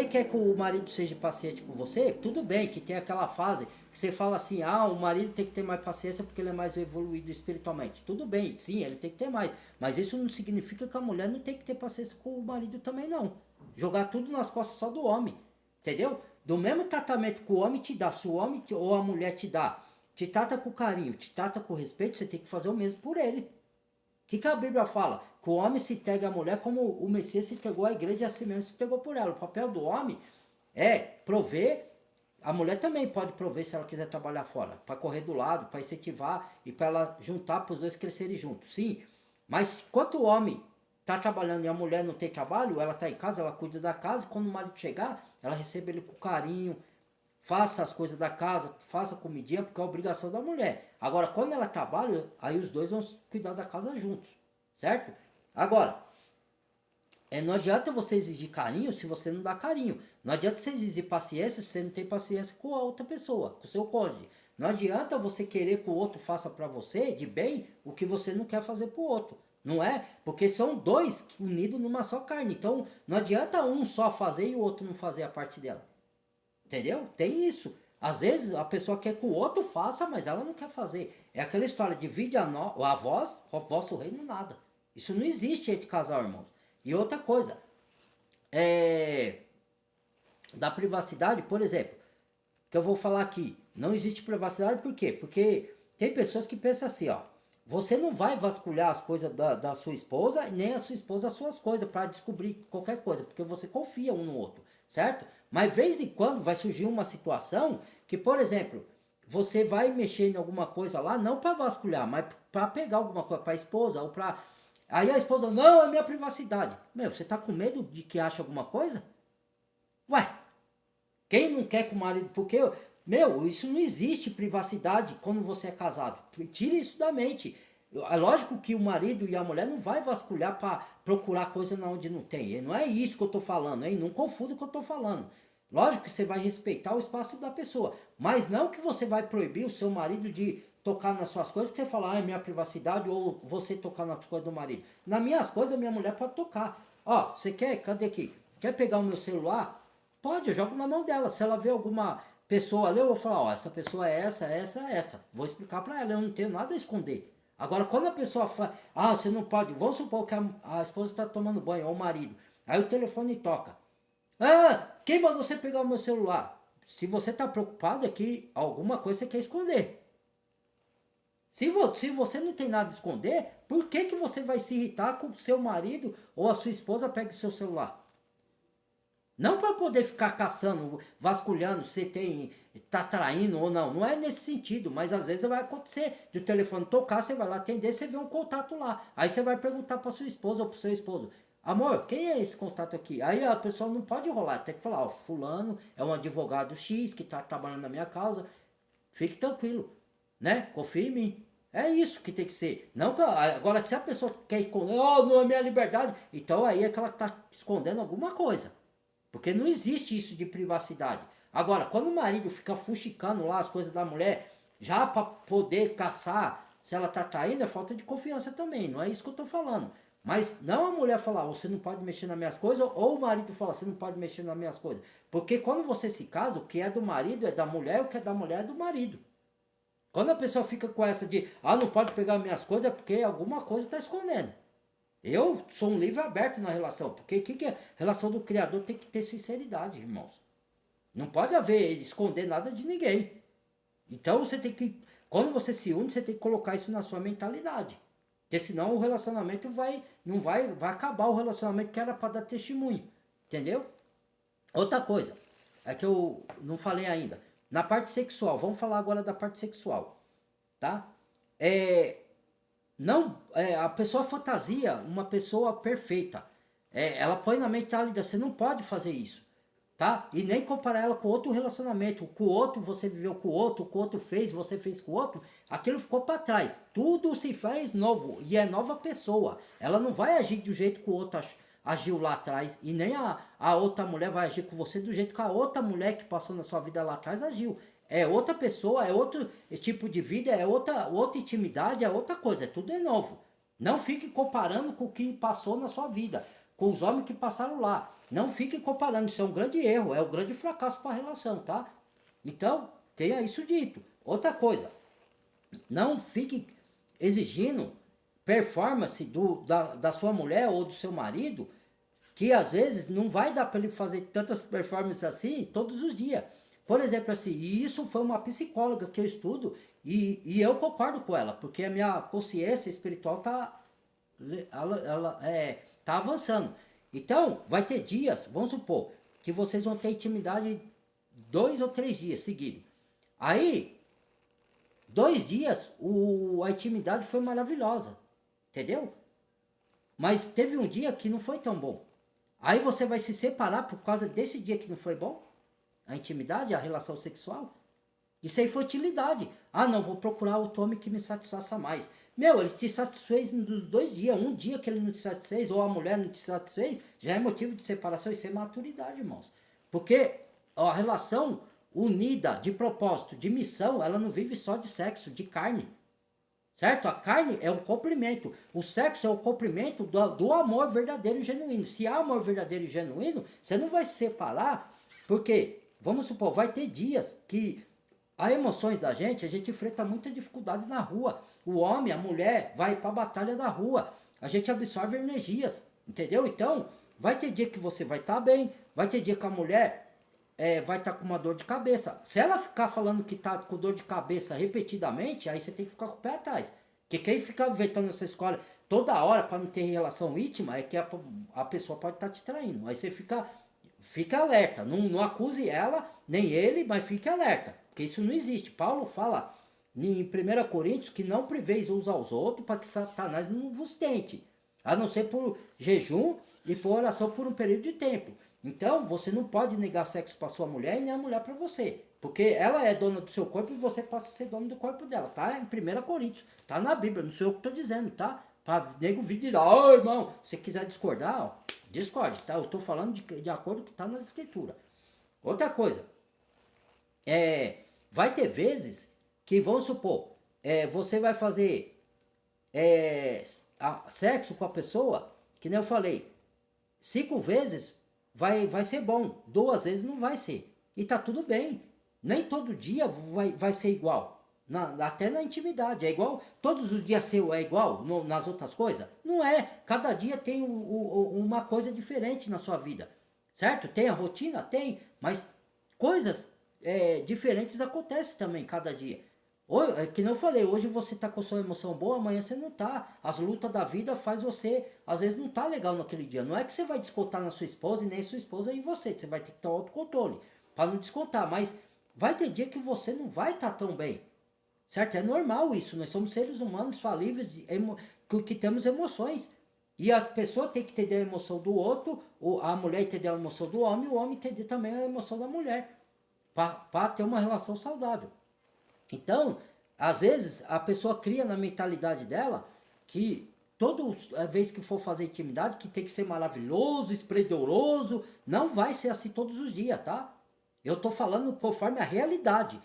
quer que o marido seja paciente com você, tudo bem, que tem aquela fase que você fala assim, o marido tem que ter mais paciência porque ele é mais evoluído espiritualmente. Tudo bem, sim, ele tem que ter mais. Mas isso não significa que a mulher não tem que ter paciência com o marido também, não. Jogar tudo nas costas só do homem, entendeu? Do mesmo tratamento que o homem te dá, se o homem ou a mulher te dá, te trata com carinho, te trata com respeito, você tem que fazer o mesmo por ele. O que a Bíblia fala? Que o homem se entrega à mulher como o Messias se entregou à igreja e assim mesmo se entregou por ela. O papel do homem é prover. A mulher também pode prover se ela quiser trabalhar fora, para correr do lado, para incentivar e para ela juntar para os dois crescerem juntos. Sim, mas enquanto o homem está trabalhando e a mulher não tem trabalho, ela está em casa, ela cuida da casa, e quando o marido chegar, ela recebe ele com carinho, faça as coisas da casa, faça comidinha, porque é obrigação da mulher. Agora, quando ela trabalha, aí os dois vão cuidar da casa juntos, certo? Agora, não adianta você exigir carinho se você não dá carinho. Não adianta você exigir paciência se você não tem paciência com a outra pessoa, com o seu cônjuge. Não adianta você querer que o outro faça para você, de bem, o que você não quer fazer para o outro. Não é? Porque são dois unidos numa só carne. Então, não adianta um só fazer e o outro não fazer a parte dela. Entendeu? Tem isso. Às vezes a pessoa quer que o outro faça, mas ela não quer fazer. É aquela história, divide a voz, o vosso reino nada. Isso não existe entre casal, irmãos. E outra coisa, da privacidade, por exemplo, que eu vou falar aqui, não existe privacidade por quê? Porque tem pessoas que pensam assim, ó, você não vai vasculhar as coisas da sua esposa, nem a sua esposa as suas coisas para descobrir qualquer coisa, porque você confia um no outro, certo? Mas de vez em quando vai surgir uma situação que, por exemplo, você vai mexer em alguma coisa lá, não para vasculhar, mas para pegar alguma coisa para a esposa ou para... Aí a esposa, não, é minha privacidade. Meu, você tá com medo de que ache alguma coisa? Ué, quem não quer que o marido... Porque, meu, isso não existe privacidade quando você é casado. Tira isso da mente. É lógico que o marido e a mulher não vai vasculhar para procurar coisa onde não tem. E não é isso que eu tô falando, hein? Não confunda o que eu tô falando. Lógico que você vai respeitar o espaço da pessoa. Mas não que você vai proibir o seu marido de tocar nas suas coisas, que você fala, é minha privacidade, ou você tocar nas coisas do marido. Nas minhas coisas, minha mulher pode tocar. Ó, você quer? Cadê aqui? Quer pegar o meu celular? Pode, eu jogo na mão dela. Se ela vê alguma pessoa ali, eu vou falar, ó, essa pessoa é essa, essa, essa. Vou explicar pra ela, eu não tenho nada a esconder. Agora, quando a pessoa fala, você não pode, vamos supor que a esposa está tomando banho, ou o marido. Aí o telefone toca. Quem mandou você pegar o meu celular? Se você está preocupado é que alguma coisa você quer esconder. Se você não tem nada a esconder, por que você vai se irritar com o seu marido ou a sua esposa pegue o seu celular? Não para poder ficar caçando, vasculhando se tá traindo ou não. Não é nesse sentido, mas às vezes vai acontecer de o telefone tocar, você vai lá atender, você vê um contato lá. Aí você vai perguntar para sua esposa ou para o seu esposo, Amor, quem é esse contato aqui? Aí a pessoa não pode enrolar, tem que falar, ó, fulano é um advogado X que tá trabalhando na minha causa. Fique tranquilo, né? Confie em mim. É isso que tem que ser. Não que, agora, se a pessoa quer esconder, oh, não é minha liberdade, então aí é que ela está escondendo alguma coisa. Porque não existe isso de privacidade. Agora, quando o marido fica fuxicando lá as coisas da mulher, já para poder caçar se ela tá traindo, é falta de confiança também. Não é isso que eu tô falando. Mas não a mulher falar, você não pode mexer nas minhas coisas, ou o marido falar, você não pode mexer nas minhas coisas. Porque quando você se casa, o que é do marido é da mulher, o que é da mulher é do marido. Quando a pessoa fica com essa de, não pode pegar minhas coisas, é porque alguma coisa está escondendo. Eu sou um livro aberto na relação, porque o que é? Relação do Criador tem que ter sinceridade, irmãos. Não pode haver esconder nada de ninguém. Então você tem que, quando você se une, você tem que colocar isso na sua mentalidade. Porque senão o relacionamento vai acabar o relacionamento que era para dar testemunho. Entendeu? Outra coisa, é que eu não falei ainda. Na parte sexual, vamos falar agora da parte sexual, tá? A pessoa fantasia uma pessoa perfeita. Ela põe na mentalidade, você não pode fazer isso, tá? E nem comparar ela com outro relacionamento. Com o outro, você viveu com o outro fez, você fez com o outro. Aquilo ficou para trás. Tudo se faz novo e é nova pessoa. Ela não vai agir do jeito que o outro agiu lá atrás. E nem a outra mulher vai agir com você do jeito que a outra mulher que passou na sua vida lá atrás agiu. É outra pessoa, é outro tipo de vida, é outra intimidade, é outra coisa. Tudo é novo. Não fique comparando com o que passou na sua vida, com os homens que passaram lá. Não fique comparando, isso é um grande erro, é um grande fracasso para a relação, tá? Então, tenha isso dito. Outra coisa, não fique exigindo performance da sua mulher ou do seu marido, que às vezes não vai dar para ele fazer tantas performances assim todos os dias. Por exemplo, assim, e isso foi uma psicóloga que eu estudo e eu concordo com ela, porque a minha consciência espiritual tá avançando. Então, vai ter dias, vamos supor, que vocês vão ter intimidade 2 ou 3 dias seguidos. Aí, 2 dias, a intimidade foi maravilhosa, entendeu? Mas teve um dia que não foi tão bom. Aí você vai se separar por causa desse dia que não foi bom? A intimidade, a relação sexual? Isso é infantilidade. Não, vou procurar outro homem que me satisfaça mais. Meu, ele te satisfez nos 2 dias. Um dia que ele não te satisfez, ou a mulher não te satisfez, já é motivo de separação. Isso é maturidade, irmãos. Porque a relação unida de propósito, de missão, ela não vive só de sexo, de carne. Certo? A carne é um complemento. O sexo é o complemento do amor verdadeiro e genuíno. Se há amor verdadeiro e genuíno, você não vai se separar, porque, vamos supor, vai ter dias que as emoções da gente, a gente enfrenta muita dificuldade na rua. O homem, a mulher, vai para a batalha da rua. A gente absorve energias, entendeu? Então, vai ter dia que você vai estar bem, vai ter dia que a mulher vai estar com uma dor de cabeça. Se ela ficar falando que está com dor de cabeça repetidamente, aí você tem que ficar com o pé atrás. Porque quem fica inventando essa escola toda hora para não ter relação íntima é que a pessoa pode estar te traindo. Aí você fica alerta. Não acuse ela, nem ele, mas fique alerta. Porque isso não existe. Paulo fala em 1 Coríntios que não priveis uns aos outros para que Satanás não vos tente. A não ser por jejum e por oração por um período de tempo. Então, você não pode negar sexo para sua mulher e nem a mulher para você. Porque ela é dona do seu corpo e você passa a ser dono do corpo dela. Tá em 1 Coríntios. Tá na Bíblia. Não sou eu que estou dizendo, tá? Para nego vir dizer, irmão, se quiser discordar, ó, discorde, tá? Eu estou falando de acordo com o que está nas escrituras. Outra coisa. Vai ter vezes que, vamos supor, você vai fazer sexo com a pessoa, que nem eu falei, 5 vezes vai ser bom, 2 vezes não vai ser. E tá tudo bem. Nem todo dia vai ser igual. Até na intimidade. É igual. Todos os dias seu é igual nas outras coisas? Não é. Cada dia tem uma coisa diferente na sua vida. Certo? Tem a rotina? Tem. Mas coisas diferentes acontecem também cada dia. Que não eu falei, hoje você tá com sua emoção boa, amanhã você não tá. As lutas da vida faz você, às vezes, não tá legal naquele dia. Não é que você vai descontar na sua esposa e nem sua esposa em você. Você vai ter que ter autocontrole para não descontar. Mas vai ter dia que você não vai estar tão bem. Certo? É normal isso. Nós somos seres humanos falíveis que temos emoções. E a pessoa tem que entender a emoção do outro, a mulher entender a emoção do homem, e o homem entender também a emoção da mulher, para ter uma relação saudável. Então, às vezes, a pessoa cria na mentalidade dela que toda vez que for fazer intimidade, que tem que ser maravilhoso, esplendoroso, não vai ser assim todos os dias, tá? Eu tô falando conforme a realidade.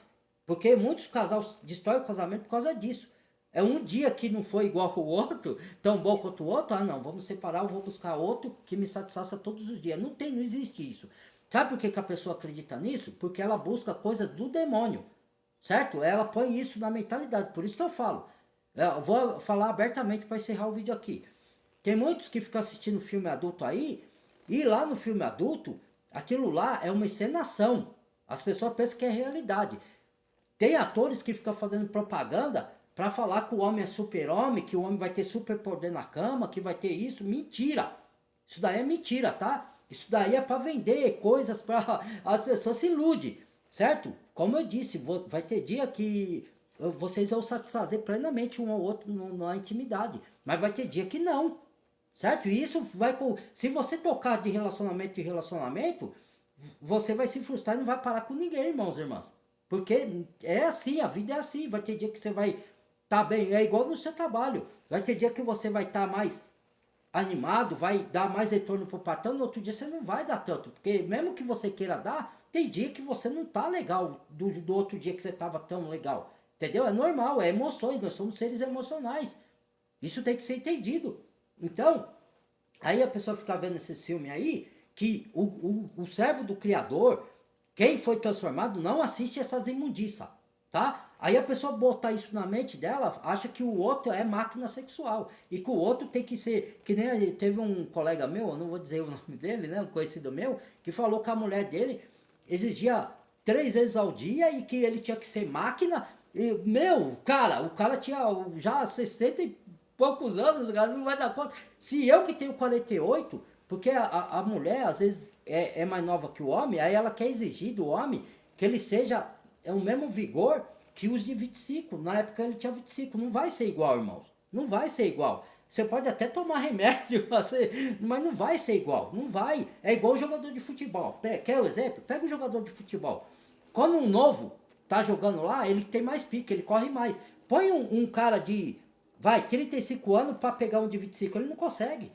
Porque muitos casais destroem o casamento por causa disso. É um dia que não foi igual ao outro, tão bom quanto o outro, não, vamos separar, eu vou buscar outro que me satisfaça todos os dias. Não existe isso. Sabe por que a pessoa acredita nisso? Porque ela busca coisas do demônio, certo? Ela põe isso na mentalidade, por isso que eu falo. Eu vou falar abertamente para encerrar o vídeo aqui. Tem muitos que ficam assistindo filme adulto aí, e lá no filme adulto, aquilo lá é uma encenação. As pessoas pensam que é realidade. Tem atores que ficam fazendo propaganda para falar que o homem é super-homem, que o homem vai ter superpoder na cama, que vai ter isso. Mentira! Isso daí é mentira, tá? Isso daí é para vender coisas para as pessoas se iludem, certo? Como eu disse, vai ter dia que vocês vão satisfazer plenamente um ao outro na intimidade, mas vai ter dia que não, certo? E isso vai com, se você tocar de relacionamento em relacionamento, você vai se frustrar e não vai parar com ninguém, irmãos e irmãs. Porque é assim, a vida é assim. Vai ter dia que você vai estar bem, é igual no seu trabalho. Vai ter dia que você vai estar mais animado, vai dar mais retorno pro patrão, no outro dia você não vai dar tanto. Porque mesmo que você queira dar, tem dia que você não tá legal do outro dia que você tava tão legal. Entendeu? É normal, é emoções, nós somos seres emocionais. Isso tem que ser entendido. Então, aí a pessoa fica vendo esse filme aí, que o servo do Criador, quem foi transformado, não assiste essas imundícias, tá? Aí a pessoa botar isso na mente dela, acha que o outro é máquina sexual. E que o outro tem que ser. Que nem teve um colega meu, eu não vou dizer o nome dele, né? Um conhecido meu, que falou que a mulher dele exigia 3 vezes ao dia e que ele tinha que ser máquina. E, meu, o cara tinha já 60 e poucos anos, cara, não vai dar conta. Se eu que tenho 48, porque a mulher às vezes é mais nova que o homem, aí ela quer exigir do homem que ele seja o mesmo vigor que os de 25. Na época ele tinha 25. Não vai ser igual, irmãos. Não vai ser igual. Você pode até tomar remédio, mas não vai ser igual. Não vai. É igual o jogador de futebol. Quer o exemplo? Pega o jogador de futebol. Quando um novo tá jogando lá, ele tem mais pique, ele corre mais. Põe um cara de, 35 anos para pegar um de 25. Ele não consegue.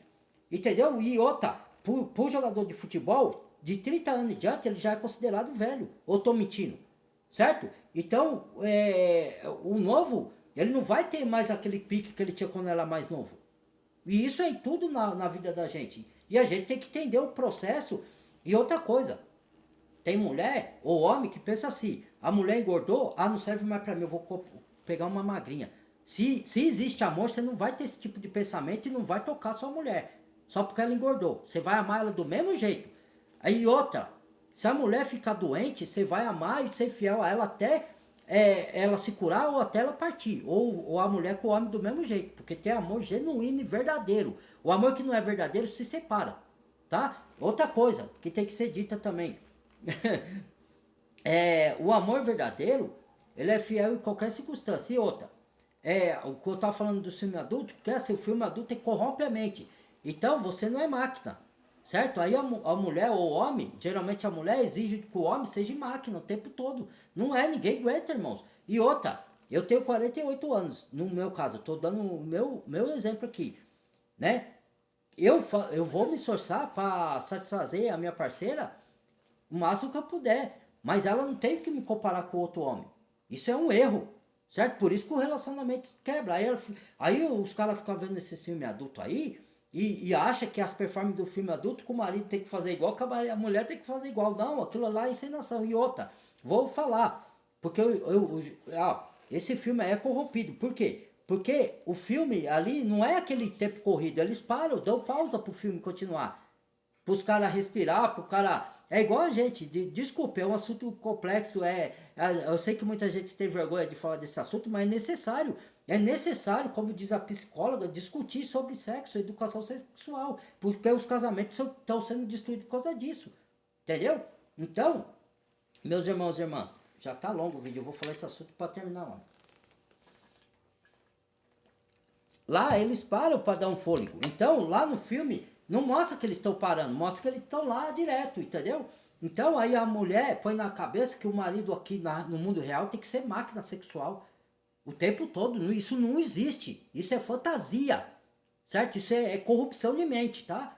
Entendeu? E outra, por jogador de futebol, de 30 anos em diante, ele já é considerado velho. Ou tô mentindo? Certo? Então, o novo, ele não vai ter mais aquele pique que ele tinha quando era mais novo. E isso é tudo na vida da gente. E a gente tem que entender o processo. E outra coisa, tem mulher ou homem que pensa assim, a mulher engordou, não serve mais pra mim, eu vou pegar uma magrinha. Se existe amor, você não vai ter esse tipo de pensamento e não vai tocar sua mulher. Só porque ela engordou. Você vai amar ela do mesmo jeito. Aí outra, se a mulher ficar doente, você vai amar e ser fiel a ela até ela se curar ou até ela partir. Ou a mulher com o homem do mesmo jeito. Porque tem amor genuíno e verdadeiro. O amor que não é verdadeiro se separa. Tá? Outra coisa que tem que ser dita também. O amor verdadeiro, ele é fiel em qualquer circunstância. E outra, o que eu estava falando do filme adulto, porque assim, o filme adulto corrompe a mente. Então você não é máquina, certo? Aí a mulher ou o homem, geralmente a mulher exige que o homem seja máquina o tempo todo. Não é, ninguém aguenta, irmãos. E outra, eu tenho 48 anos, no meu caso, estou dando o meu exemplo aqui, né? Eu vou me esforçar para satisfazer a minha parceira o máximo que eu puder. Mas ela não tem que me comparar com outro homem. Isso é um erro, certo? Por isso que o relacionamento quebra. Aí os caras ficam vendo esse filme adulto aí e acha que as performances do filme adulto que o marido tem que fazer igual, que a mulher tem que fazer igual. Não, aquilo lá é encenação. E outra, vou falar, porque esse filme é corrompido. Por quê? Porque o filme ali não é aquele tempo corrido. Eles param, dão pausa pro filme continuar. Para os caras respirar, para o cara. É igual a gente, desculpa, é um assunto complexo. Eu sei que muita gente tem vergonha de falar desse assunto, mas é necessário. É necessário, como diz a psicóloga, discutir sobre sexo, educação sexual. Porque os casamentos estão sendo destruídos por causa disso. Entendeu? Então, meus irmãos e irmãs, já está longo o vídeo, eu vou falar esse assunto para terminar lá. lá eles param para dar um fôlego. Então, lá no filme, não mostra que eles estão parando, mostra que eles estão lá direto, entendeu? Então, aí a mulher põe na cabeça que o marido aqui no mundo real tem que ser máquina sexual o tempo todo. Isso não existe. Isso é fantasia, certo? Isso é corrupção de mente, tá?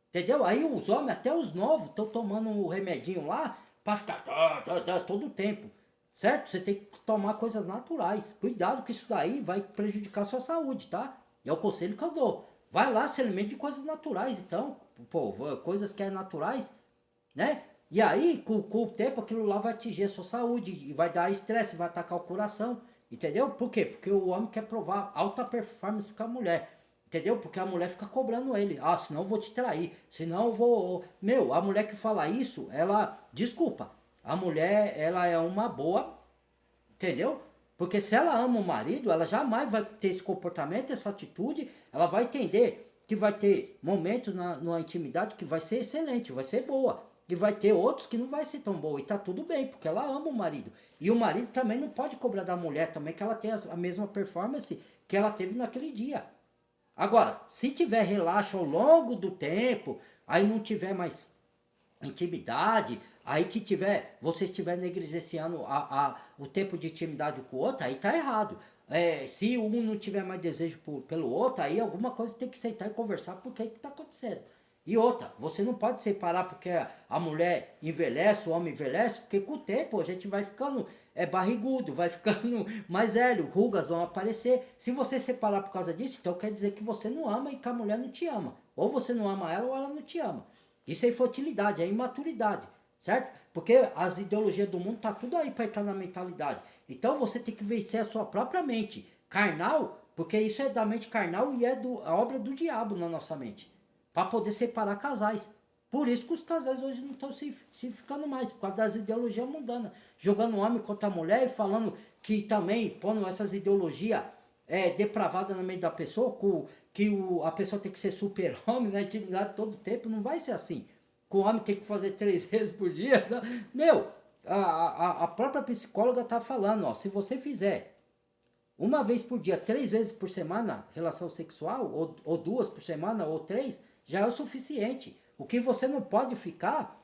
Entendeu? Aí os homens, até os novos, estão tomando um remedinho lá para ficar todo o tempo. Certo? Você tem que tomar coisas naturais. Cuidado que isso daí vai prejudicar a sua saúde, tá? É o conselho que eu dou. Vai lá, se alimente de coisas naturais, então. Pô, coisas que é naturais, né? E aí, com o tempo, aquilo lá vai atingir a sua saúde e vai dar estresse, vai atacar o coração. Entendeu? Por quê? Porque o homem quer provar alta performance com a mulher. Entendeu? Porque a mulher fica cobrando ele. Ah, senão eu vou te trair. Senão eu vou... Meu, a mulher que fala isso, ela... Desculpa. A mulher, ela é uma boa, entendeu? Porque se ela ama o marido, ela jamais vai ter esse comportamento, essa atitude. Ela vai entender que vai ter momentos na intimidade que vai ser excelente, vai ser boa. E vai ter outros que não vai ser tão boa. E tá tudo bem, porque ela ama o marido. E o marido também não pode cobrar da mulher também que ela tenha a mesma performance que ela teve naquele dia. Agora, se tiver relaxo ao longo do tempo, aí não tiver mais intimidade, aí que tiver, você estiver negligenciando o tempo de intimidade com o outro, aí tá errado. Se um não tiver mais desejo pelo outro, aí alguma coisa tem que sentar e conversar por que tá acontecendo. E outra, você não pode separar porque a mulher envelhece, o homem envelhece, porque com o tempo a gente vai ficando barrigudo, vai ficando mais velho, rugas vão aparecer. Se você separar por causa disso, então quer dizer que você não ama e que a mulher não te ama. Ou você não ama ela ou ela não te ama. Isso é infantilidade, é imaturidade, certo? Porque as ideologias do mundo tá tudo aí para entrar na mentalidade. Então você tem que vencer a sua própria mente carnal, porque isso é da mente carnal e é a obra do diabo na nossa mente, para poder separar casais. Por isso que os casais hoje não estão se ficando mais, por causa das ideologias mundanas. Jogando homem contra a mulher e falando que também pondo essas ideologias depravadas na mente da pessoa, a pessoa tem que ser super-homem na intimidade todo o tempo. Não vai ser assim. Que o homem tem que fazer 3 vezes por dia. Meu, a própria psicóloga está falando, ó, se você fizer uma vez por dia, 3 vezes por semana, relação sexual, ou 2 por semana, ou 3, já é o suficiente. O que você não pode ficar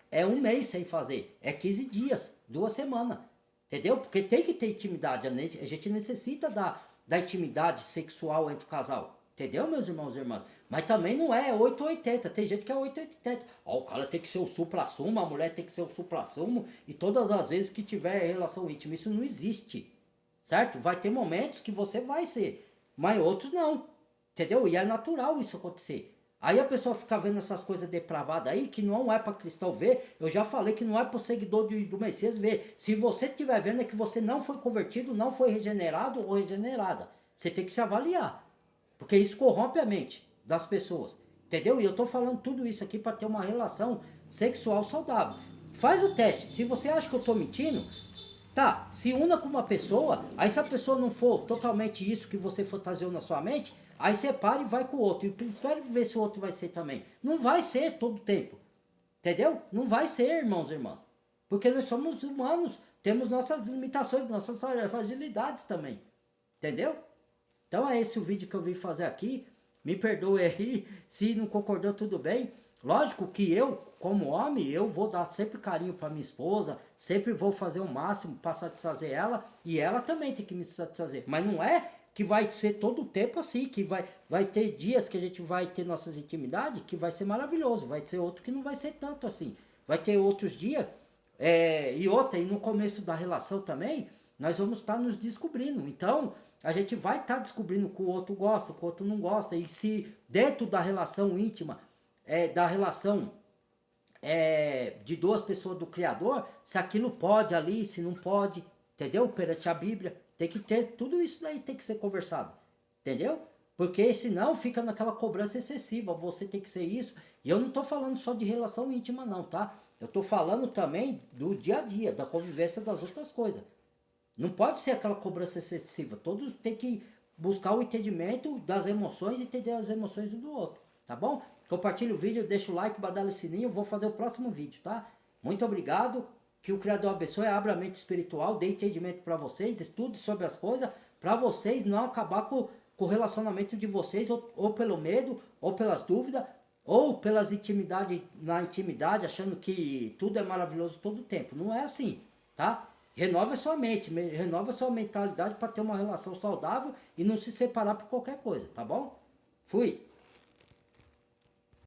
é 1 mês sem fazer, é 15 dias, 2 semanas, entendeu? Porque tem que ter intimidade, a gente necessita da intimidade sexual entre o casal, entendeu, meus irmãos e irmãs? Mas também não é 880, tem gente que é 880. Ó, o cara tem que ser o supra-sumo, a mulher tem que ser o supra-sumo, e todas as vezes que tiver relação íntima, isso não existe, certo? Vai ter momentos que você vai ser, mas outros não, entendeu? E é natural isso acontecer. Aí a pessoa fica vendo essas coisas depravadas aí, que não é para cristão ver. Eu já falei que não é para o seguidor do Messias ver. Se você estiver vendo é que você não foi convertido, não foi regenerado ou regenerada. Você tem que se avaliar. Porque isso corrompe a mente das pessoas. Entendeu? E eu estou falando tudo isso aqui para ter uma relação sexual saudável. Faz o teste. Se você acha que eu estou mentindo, tá, se una com uma pessoa, aí se a pessoa não for totalmente isso que você fantasiou na sua mente, aí você para e vai com o outro. E espere ver se o outro vai ser também. Não vai ser todo tempo. Entendeu? Não vai ser, irmãos e irmãs. Porque nós somos humanos. Temos nossas limitações, nossas fragilidades também. Entendeu? Então é esse o vídeo que eu vim fazer aqui. Me perdoe aí. Se não concordou, tudo bem. Lógico que eu, como homem, eu vou dar sempre carinho para minha esposa. Sempre vou fazer o máximo para satisfazer ela. E ela também tem que me satisfazer. Mas não é que vai ser todo o tempo assim, que vai ter dias que a gente vai ter nossas intimidades, que vai ser maravilhoso, vai ser outro que não vai ser tanto assim. Vai ter outros dias, e no começo da relação também, nós vamos estar nos descobrindo. Então, a gente vai estar descobrindo que o outro gosta, que o outro não gosta. E se dentro da relação íntima, da relação de 2 pessoas do Criador, se aquilo pode ali, se não pode, entendeu? Perante a Bíblia. Tem que ter, tudo isso daí tem que ser conversado, entendeu? Porque senão fica naquela cobrança excessiva, você tem que ser isso. E eu não estou falando só de relação íntima não, tá? Eu estou falando também do dia a dia, da convivência das outras coisas. Não pode ser aquela cobrança excessiva, todos têm que buscar o entendimento das emoções e entender as emoções um do outro, tá bom? Compartilha o vídeo, deixa o like, badala o sininho, eu vou fazer o próximo vídeo, tá? Muito obrigado. Que o Criador abençoe, abra a mente espiritual, dê entendimento para vocês, estude sobre as coisas, para vocês não acabar com com o relacionamento de vocês, ou pelo medo, ou pelas dúvidas, ou pelas intimidades, na intimidade, achando que tudo é maravilhoso todo o tempo. Não é assim, tá? Renova sua mente, renova sua mentalidade para ter uma relação saudável e não se separar por qualquer coisa, tá bom? Fui!